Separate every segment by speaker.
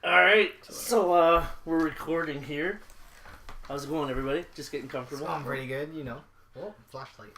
Speaker 1: Alright, so we're recording here. How's it going, everybody? Just getting comfortable?
Speaker 2: It's going pretty good, you know. Oh, flashlight.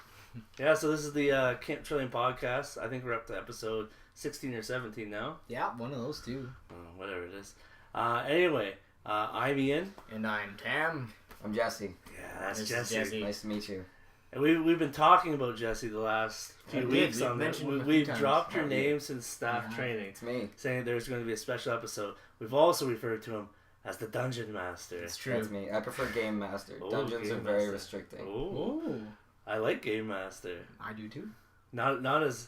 Speaker 1: Yeah, so this is the Camp Trillium podcast. I think we're up to episode 16 or 17 now.
Speaker 2: Yeah, one of those two.
Speaker 1: Whatever it is. Anyway, I'm Ian.
Speaker 2: And I'm Tam.
Speaker 3: I'm Jesse.
Speaker 1: Yeah, that's Jesse.
Speaker 3: Nice to meet you.
Speaker 1: And we've been talking about Jesse the last few weeks on this. We've dropped your name since staff training.
Speaker 3: It's me.
Speaker 1: Saying there's going to be a special episode. We've also referred to him as the Dungeon Master.
Speaker 2: It's true.
Speaker 3: That's me. I prefer Game Master.
Speaker 1: Oh,
Speaker 3: Dungeons
Speaker 1: Game
Speaker 3: are very
Speaker 1: Master.
Speaker 3: restricting.
Speaker 1: Ooh. I like Game Master.
Speaker 2: I do too.
Speaker 1: Not as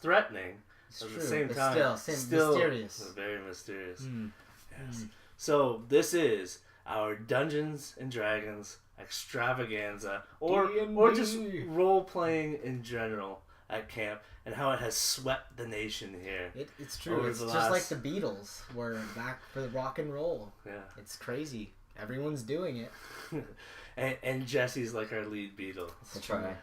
Speaker 1: threatening.
Speaker 2: It's
Speaker 1: at
Speaker 2: true.
Speaker 1: the same
Speaker 2: But
Speaker 1: time,
Speaker 2: still mysterious.
Speaker 1: Very mysterious. Yes.
Speaker 2: Mm.
Speaker 1: So this is our Dungeons and Dragons extravaganza, or just role playing in general at camp, and how it has swept the nation here.
Speaker 2: It's true. It's just like the Beatles were back for the rock and roll.
Speaker 1: Yeah.
Speaker 2: It's crazy. Everyone's doing it.
Speaker 1: and Jesse's like our lead Beatle.
Speaker 3: I try.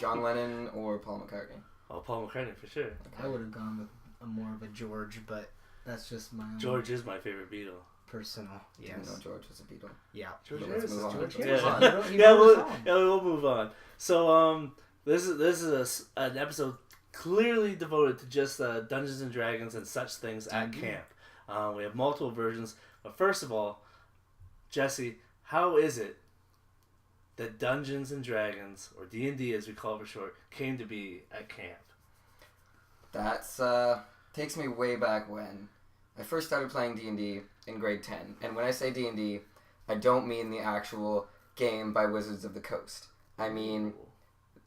Speaker 3: John Lennon or Paul McCartney.
Speaker 1: Oh, Paul McCartney for sure.
Speaker 3: Okay.
Speaker 2: I would have gone with more of a George, but that's just my own
Speaker 1: George is my favorite Beatle.
Speaker 2: personal.
Speaker 3: Yes.
Speaker 2: Yes.
Speaker 3: No, George was a Beatle.
Speaker 2: Yeah.
Speaker 1: George
Speaker 3: Let's
Speaker 1: is.
Speaker 3: move on.
Speaker 2: George
Speaker 1: Yeah.
Speaker 2: is.
Speaker 1: We'll move on. So this is an episode clearly devoted to just Dungeons and Dragons and such things at camp. We have multiple versions, but first of all, Jesse, how is it that Dungeons and Dragons, or D&D as we call it for short, came to be at camp?
Speaker 3: That's takes me way back when I first started playing D&D in grade 10. And when I say D&D, I don't mean the actual game by Wizards of the Coast. I mean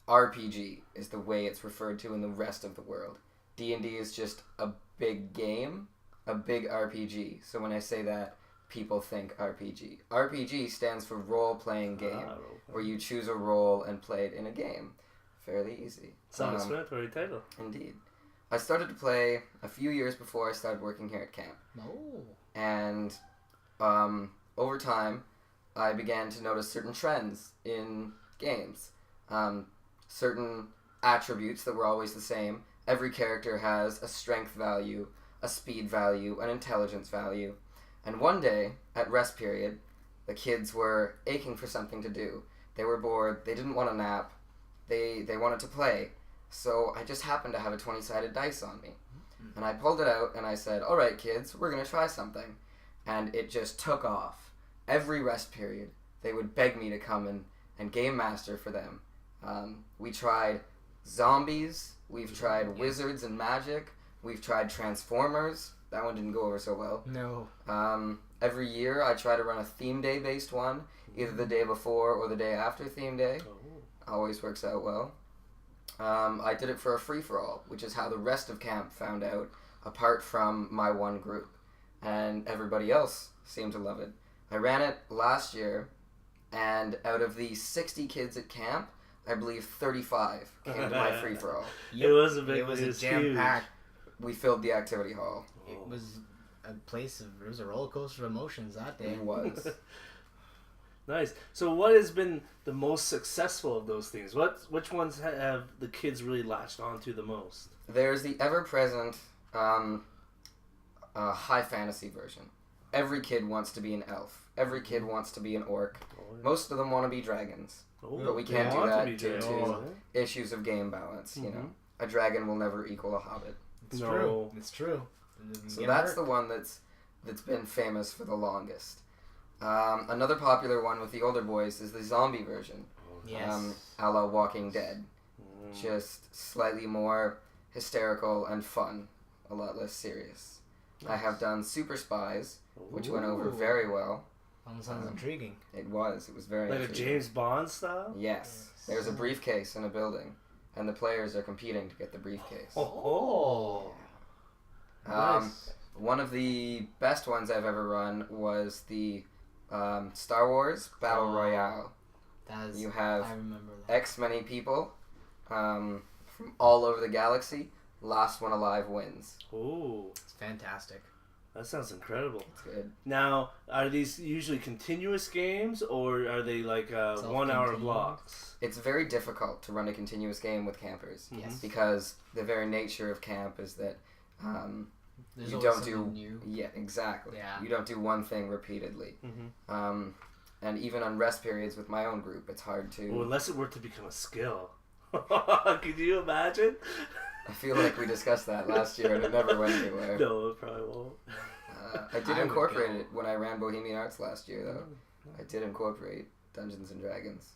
Speaker 3: RPG is the way it's referred to in the rest of the world. D&D is just a big game, a big RPG. So when I say that, people think RPG. RPG stands for role-playing game, where you choose a role and play it in a game. Fairly easy.
Speaker 1: Self-explanatory title.
Speaker 3: Indeed. I started to play a few years before I started working here at camp.
Speaker 2: Oh.
Speaker 3: And over time, I began to notice certain trends in games. Certain attributes that were always the same. Every character has a strength value, a speed value, an intelligence value. And one day, at rest period, the kids were aching for something to do. They were bored. They didn't want a nap. They wanted to play. So I just happened to have a 20-sided dice on me. And I pulled it out and I said, all right, kids, we're going to try something. And it just took off. Every rest period, they would beg me to come and game master for them. We tried zombies. We've tried wizards and magic. We've tried Transformers. That one didn't go over so well.
Speaker 2: No.
Speaker 3: Every year I try to run a theme day based one, either the day before or the day after theme day. Always works out well. I did it for a free-for-all, which is how the rest of camp found out, apart from my one group. And everybody else seemed to love it. I ran it last year, and out of the 60 kids at camp, I believe 35 came to my free-for-all.
Speaker 1: It was a big.
Speaker 2: It was a jam-packed.
Speaker 3: We filled the activity hall.
Speaker 2: It was a place of. It was a roller coaster of emotions that day.
Speaker 3: It was.
Speaker 1: Nice. So what has been the most successful of those things? Which ones have the kids really latched onto the most?
Speaker 3: There's the ever-present high fantasy version. Every kid wants to be an elf. Every kid wants to be an orc. Most of them want to be dragons. But we can't do that due to issues of game balance, you know. A dragon will never equal a hobbit.
Speaker 2: It's true. It's true.
Speaker 3: So that's the one that's been famous for the longest. Another popular one with the older boys is the zombie version.
Speaker 2: Yes.
Speaker 3: A la Walking Dead. Just slightly more hysterical and fun. A lot less serious. Nice. I have done Super Spies, which went over very well.
Speaker 2: Sounds intriguing.
Speaker 3: It was very
Speaker 1: like
Speaker 3: intriguing.
Speaker 1: a James Bond style?
Speaker 3: Yes. There's a briefcase in a building, and the players are competing to get the briefcase.
Speaker 1: Oh. Nice.
Speaker 3: One of the best ones I've ever run was the Star Wars Battle Royale. You have
Speaker 2: I remember that.
Speaker 3: X many people from all over the galaxy. Last one alive wins.
Speaker 1: Ooh.
Speaker 2: It's fantastic.
Speaker 1: That sounds incredible.
Speaker 3: It's good.
Speaker 1: Now, are these usually continuous games, or are they like 1 hour blocks?
Speaker 3: It's very difficult to run a continuous game with campers.
Speaker 2: Yes.
Speaker 3: Because the very nature of camp is that
Speaker 2: There's
Speaker 3: you
Speaker 2: always
Speaker 3: don't do
Speaker 2: something new.
Speaker 3: Yeah, exactly.
Speaker 2: Yeah.
Speaker 3: You don't do one thing repeatedly. And even on rest periods with my own group, it's hard to.
Speaker 1: Well, unless it were to become a skill. Can you imagine?
Speaker 3: I feel like we discussed that last year and it never went anywhere.
Speaker 1: No, it probably won't.
Speaker 3: I did incorporate it when I ran Bohemian Arts last year, though. I did incorporate Dungeons and Dragons.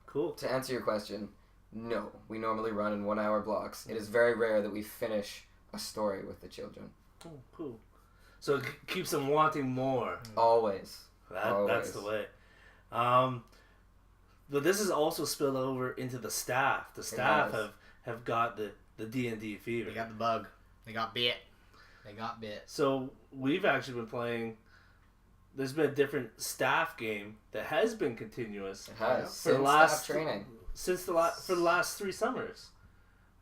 Speaker 1: Cool.
Speaker 3: To answer your question, no. We normally run in 1 hour blocks. It is very rare that we finish a story with the children.
Speaker 1: Oh, cool. So it keeps them wanting more.
Speaker 3: Always.
Speaker 1: That's the way. But this has also spilled over into the staff. The staff have got the D&D fever.
Speaker 2: They got the bug. They got bit.
Speaker 1: So we've actually been playing. There's been a different staff game that has been continuous.
Speaker 3: It has.
Speaker 1: For
Speaker 3: Since
Speaker 1: the last
Speaker 3: staff training.
Speaker 1: For the last 3 summers.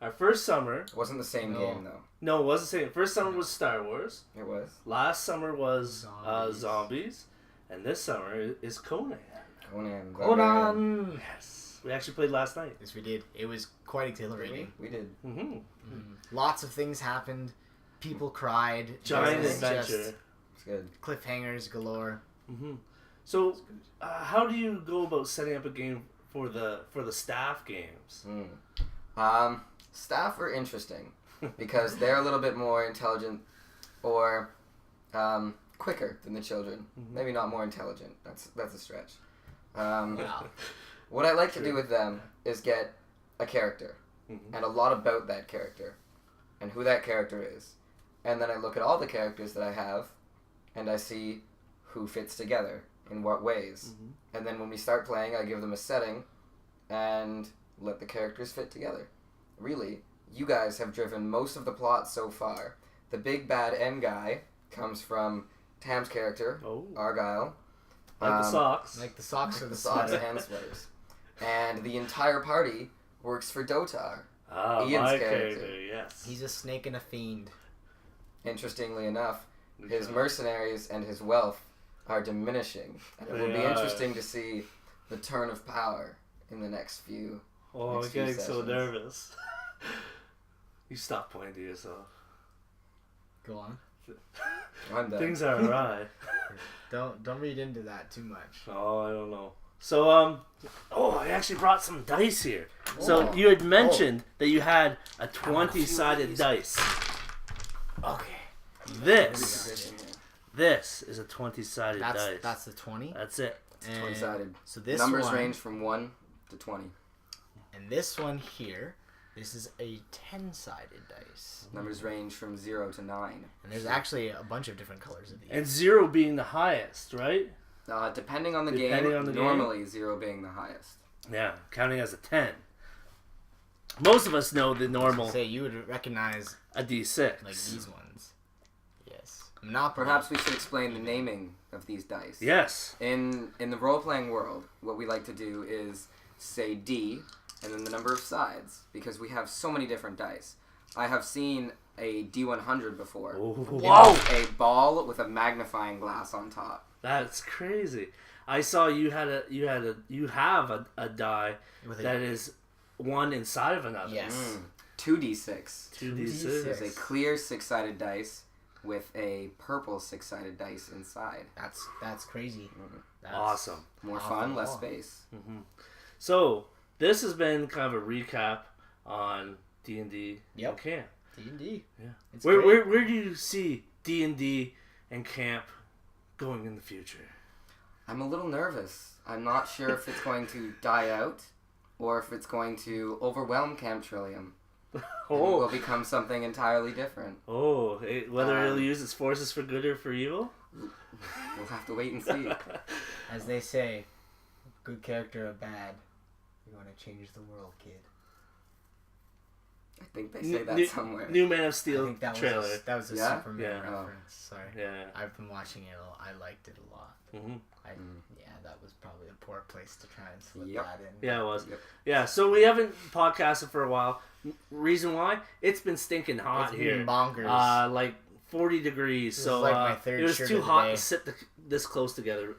Speaker 1: Our first summer.
Speaker 3: It wasn't the same game, though.
Speaker 1: No, it wasn't the same. First summer was Star Wars.
Speaker 3: It was.
Speaker 1: Last summer was zombies. And this summer is Conan.
Speaker 3: Conan.
Speaker 1: Yes. We actually played last night.
Speaker 2: Yes, we did. It was quite exhilarating.
Speaker 3: We did.
Speaker 2: Lots of things happened. People cried.
Speaker 1: Giant adventure.
Speaker 3: It's good.
Speaker 2: Cliffhangers galore.
Speaker 1: So, how do you go about setting up a game for the staff games?
Speaker 3: Staff are interesting because they're a little bit more intelligent or quicker than the children. Maybe not more intelligent. That's a stretch. What I like to do with them is get a character and a lot about that character and who that character is. And then I look at all the characters that I have and I see who fits together in what ways. And then when we start playing, I give them a setting and let the characters fit together. Really, you guys have driven most of the plot so far. The big bad end guy comes from Tam's character, Argyle.
Speaker 1: Like the socks.
Speaker 2: Like the socks or
Speaker 3: the socks and sweaters. And the entire party works for Dotar. Ian's character.
Speaker 1: Yes.
Speaker 2: He's a snake and a fiend.
Speaker 3: Interestingly enough, his mercenaries and his wealth are diminishing. And it will be interesting to see the turn of power in the next few
Speaker 1: I'm getting so nervous. You stop pointing to yourself.
Speaker 2: Go on.
Speaker 3: I'm done.
Speaker 1: Things are awry.
Speaker 2: Don't read into that too much.
Speaker 1: Oh, I don't know. So, I actually brought some dice here. So, you had mentioned that you had a 20-sided dice.
Speaker 2: Okay.
Speaker 1: This is a 20-sided dice.
Speaker 2: That's the 20?
Speaker 1: That's it.
Speaker 3: It's 20-sided.
Speaker 2: So this
Speaker 3: numbers
Speaker 2: one,
Speaker 3: range from 1 to 20.
Speaker 2: And this one here, this is a 10-sided dice.
Speaker 3: Numbers range from 0 to 9.
Speaker 2: And there's actually a bunch of different colors of these.
Speaker 1: And 0 being the highest, right?
Speaker 3: Depending on the game, normally 0 being the highest.
Speaker 1: Yeah, counting as a 10. Most of us know the normal.
Speaker 2: Say you would recognize
Speaker 1: a D6,
Speaker 2: like these ones. Yes. Monopoly.
Speaker 3: Perhaps we should explain the naming of these dice.
Speaker 1: Yes.
Speaker 3: In the role-playing world, what we like to do is say D and then the number of sides because we have so many different dice. I have seen a D100 before.
Speaker 1: Whoa!
Speaker 3: A ball with a magnifying glass on top.
Speaker 1: That's crazy. I saw you have a die that is one inside of another.
Speaker 2: Yes.
Speaker 3: 2d6.
Speaker 1: 2d6.
Speaker 3: There's a clear 6-sided dice with a purple 6-sided dice inside.
Speaker 2: That's crazy. That's
Speaker 1: awesome.
Speaker 3: More fun, less space.
Speaker 1: So this has been kind of a recap on D&D and Camp.
Speaker 2: D&D.
Speaker 1: Yeah. Where do you see D&D and Camp going in the future?
Speaker 3: I'm a little nervous. I'm not sure if it's going to die out or if it's going to overwhelm Camp Trillium. And it will become something entirely different.
Speaker 1: Whether it'll use its forces for good or for evil?
Speaker 3: We'll have to wait and see.
Speaker 2: As they say, good character or bad, you're going to change the world, kid.
Speaker 3: I think they say that somewhere.
Speaker 1: New Man of Steel trailer.
Speaker 2: That was a Superman reference. Sorry.
Speaker 1: Yeah.
Speaker 2: I've been watching it. I liked it a lot. That was probably a poor place to try and slip that in.
Speaker 1: Yeah, it was. Yeah, so we haven't podcasted for a while. Reason why? It's been stinking hot here.
Speaker 2: It's been bonkers.
Speaker 1: Like 40 degrees.
Speaker 2: This
Speaker 1: so
Speaker 2: is like my third
Speaker 1: it was
Speaker 2: shirt
Speaker 1: too
Speaker 2: of the
Speaker 1: hot
Speaker 2: day.
Speaker 1: to sit this close together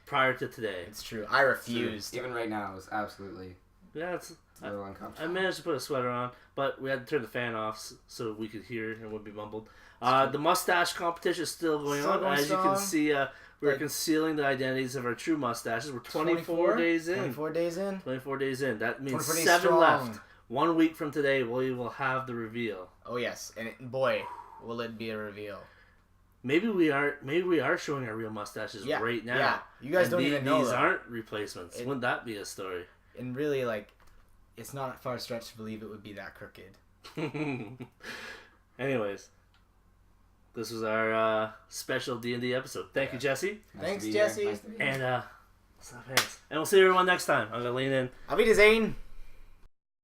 Speaker 1: prior to today.
Speaker 2: It's true. I refused.
Speaker 3: Even right now, it's absolutely
Speaker 1: Yeah,
Speaker 3: It's a little uncomfortable.
Speaker 1: I managed to put a sweater on, but we had to turn the fan off so we could hear and wouldn't be mumbled. The mustache competition is still going on. As you can see, we're concealing the identities of our true mustaches. We're 24 days in.
Speaker 2: 24 days in?
Speaker 1: 24 days in. That means 7 left. 1 week from today, we will have the reveal.
Speaker 2: Oh, yes. And boy, will it be a reveal.
Speaker 1: Maybe we are showing our real mustaches right now.
Speaker 2: Yeah, you guys don't even know
Speaker 1: these aren't replacements. Wouldn't that be a story?
Speaker 2: And really, it's not a far stretch to believe it would be that crooked.
Speaker 1: Anyways, this was our special D&D episode. Thank you, Jesse.
Speaker 2: Thanks, Jesse.
Speaker 3: Nice
Speaker 1: and we'll see everyone next time. I'm gonna lean in.
Speaker 2: Auf Wiedersehen.